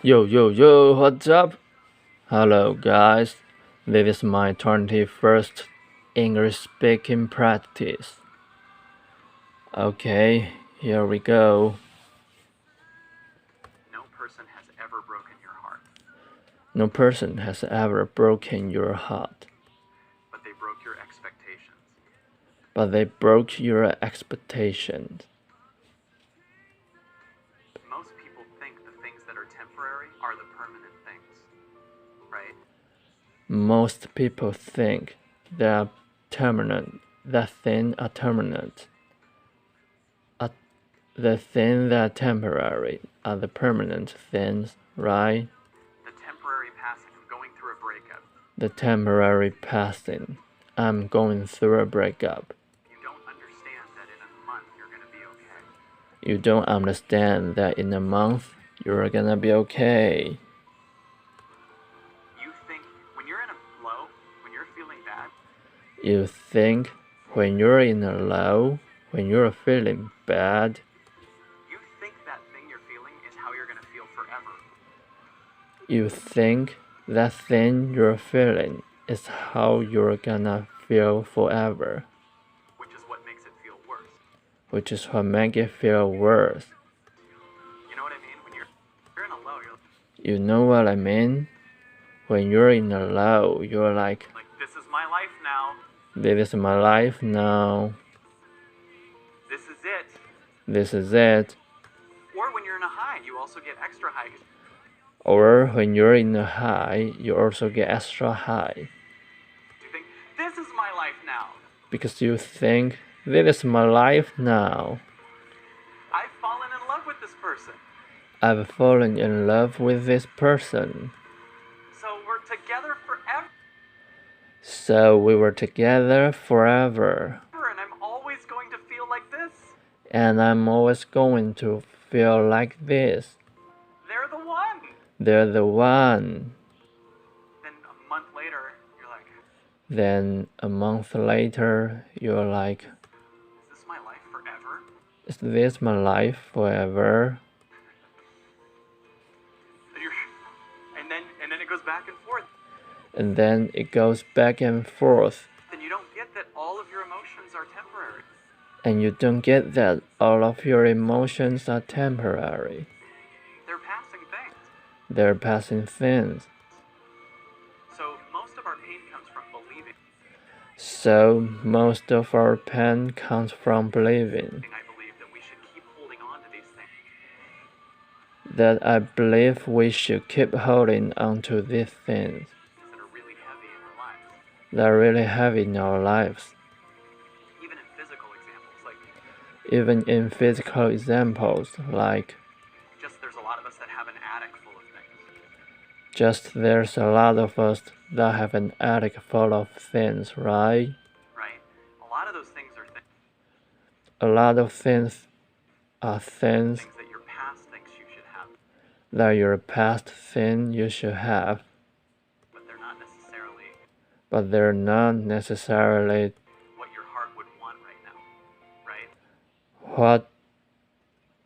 Yo, what's up? Hello guys, this is my 21st English speaking practice. Okay, here we go. No person has ever broken your heart. No person has ever broken your heart. But they broke your expectations. But they broke your expectations. Most people think the things that are temporary are the permanent things, right? Most people think that things are permanent. The things that are temporary are the permanent things, right? The temporary passing of going through a breakup. The temporary passing. I'm going through a breakup. You don't understand that in a month you're going to be okay. You don't understand that in a month you're gonna be okay. You think when you're in a low, when you're feeling bad, You think when you're in a low, when you're feeling bad, you think that thing you're feeling is how you're going to feel forever. you think that thing you're feeling is how you're gonna feel forever, Which is what makes it feel worse. which is what makes it feel worse. You know what I mean? When you're in a low, you're You know what I mean? When you're in a low, you're like, this is my life now. this is my life now. This is it. This is it. Or when you're in a high, you also get extra high. Or when you're in a high, you also get extra high. You think, this is my life now. Because you think, this is my life now. I've fallen in love with this person. I've fallen in love with this person. So we're together forever. So we were together forever. And I'm always going to feel like this. And I'm always going to feel like this. They're the one. They're the one. Then a month later, you're like, Then a month later, you're like, is this my life forever? is this my life forever? And then it goes back and forth. And then it goes back and forth. Then you don't get that all of your emotions are temporary. And you don't get that all of your emotions are temporary. They're passing things. They're passing things. So most of our pain comes from believing. So most of our pain comes from believing I believe that we should keep holding on to these things. that I believe we should keep holding on to these things That are really heavy in our lives. that are really heavy in our lives. Even in physical examples, Even in physical examples, like just there's a lot of us that have an attic full of things. just there's a lot of us that have an attic full of things, right? Right? A lot of those things are A lot of things are things things that your past thinks you should have, that your past thing you should have, but they're not necessarily but they're not necessarily what your heart would want right now, right? what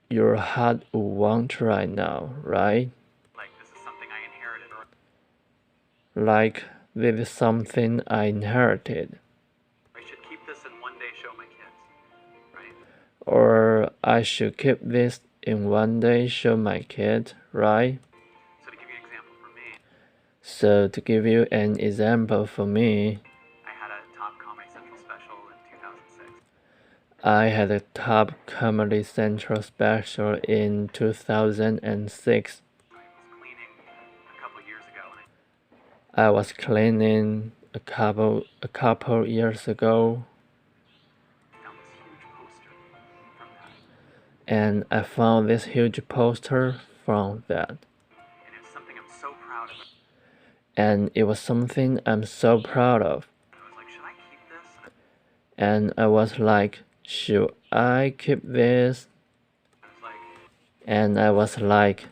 your heart would want right now, right? Like this is something I inherited, or Like this is something I inherited, I should keep this and one day show my kids, right? or I should keep this in one day show my kid, right? So to give you an example for me, So to give you an example for me, I had a top Comedy Central special in 2006. I had a top Comedy Central special in 2006. I was cleaning a couple years ago. And I found this huge poster from that. And it's something I'm so proud of. And it was something I'm so proud of. I was like, should I keep this? And I was like, should I keep this? And I was like,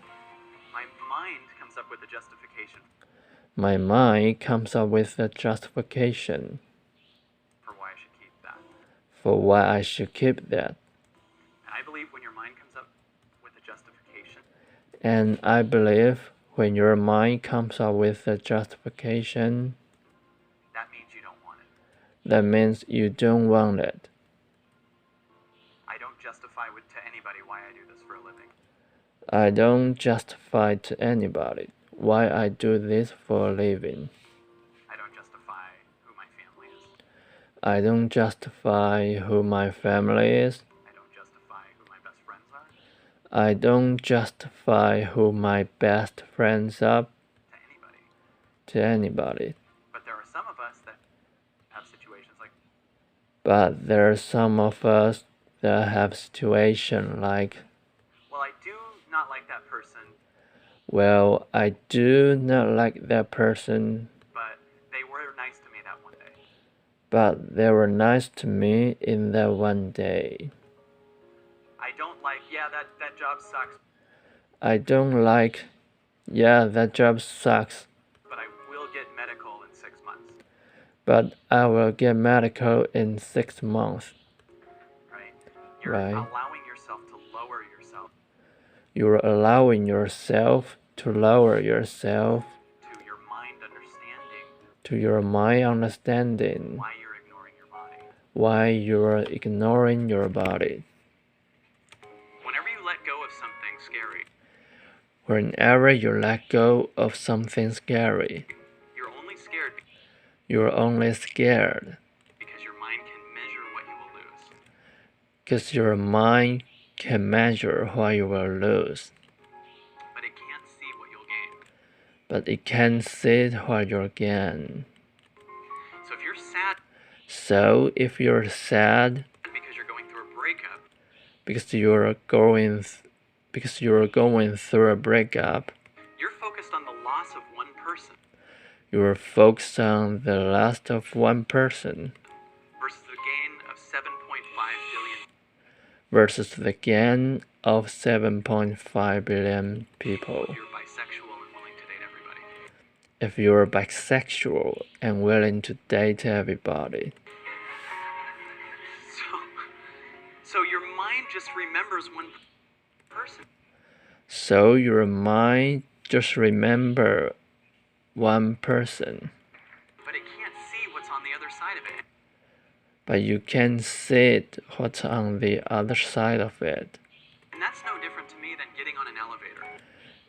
my mind comes up with a justification. My mind comes up with a justification for why I should keep that. For why I should keep that. And I believe when your mind comes up with a justification, And I believe When your mind comes up with a justification, that means you don't want it. that means you don't want it. I don't justify to anybody why I do this for a living. I don't justify to anybody why I do this for a living. I don't justify who my family is. I don't justify who my family is. I don't justify who my best friends are. I don't justify who my best friends are To anybody. to anybody. But there are some of us that have situations like, But there are some of us that have situations like, well, I do not like that person, well, I do not like that person, but they were nice to me that one day. but they were nice to me in that one day. I don't like, yeah, that job sucks, I don't like, yeah, that job sucks, but I will get medical in 6 months, but I will get medical in 6 months. right? You're Right. allowing yourself to lower yourself You're allowing yourself to lower yourself to your mind understanding to your mind understanding why you're ignoring your body. why you're ignoring your body. Whenever you let go of something scary, Whenever you let go of something scary, you're only scared you're only scared because your mind can measure what you will lose. because your mind can measure what you will lose, But it can't see what you'll gain. but it can't see what you'll gain. So if you're sad So if you're sad because you're going through a breakup, because you're going through a breakup, you're focused on the loss of one person you're focused on the loss of one person versus the gain of 7.5 billion. versus the gain of 7.5 billion people. If you're bisexual and willing to date everybody. If you're bisexual and willing to date everybody. So your mind just remembers one person. So your mind just remember one person, But it can't see what's on the other side of it. but you can see it what's on the other side of it. And that's no different to me than getting on an elevator.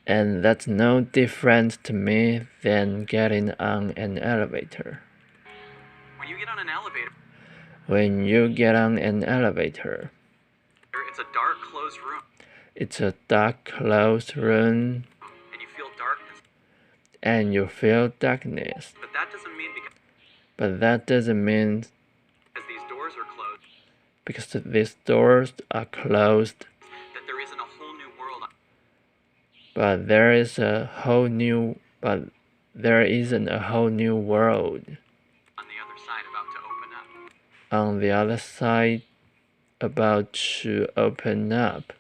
And that's no different to me than getting on an elevator. When you get on an elevator, When you get on an elevator, it's a dark, closed room, it's a dark, closed room, and you feel darkness. and you feel darkness. But that doesn't mean because these doors are closed, because these doors are closed, that there isn't a whole new world. but there isn't a whole new world On the other side about to open up. on the other side about to open up.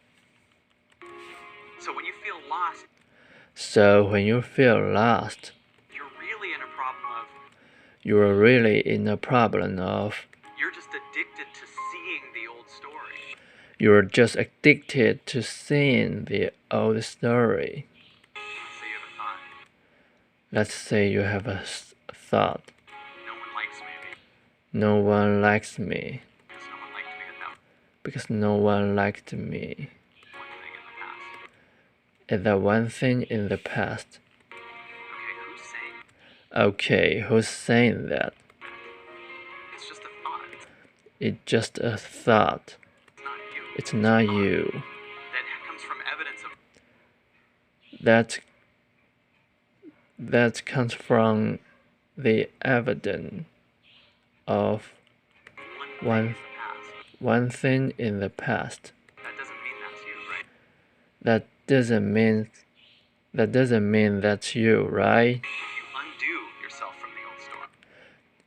So when you feel lost, So when you feel lost, you're really in a problem of you're really in a problem of you're just addicted to seeing the old story. you're just addicted to seeing the old story. Let's say you have a Let's say you have a thought. no one likes me No one likes me because no one liked me because no one liked at that me one thing in the past. at that one thing in the past. Okay, who's saying? Okay, who's saying that? It's just a thought. It's just a thought. It's not you. It's not you. That comes from evidence of That comes from the evidence of one thing in the one thing in the past. past. That doesn't mean that's you, right? That doesn't mean that's you, right? If you undo yourself from the old story,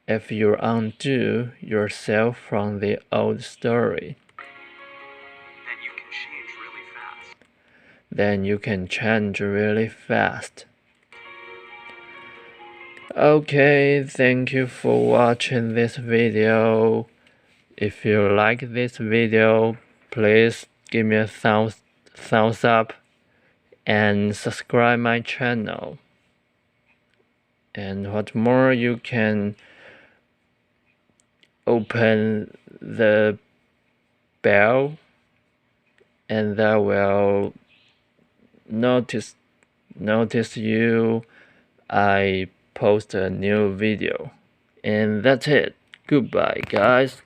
If you undo yourself from the old story, then you can change really fast. then you can change really fast. Okay, thank you for watching this video. If you like this video, please give me a thumbs up and subscribe my channel. And what more, you can open the bell and that will notice you I post a new video. And that's it. Goodbye, guys.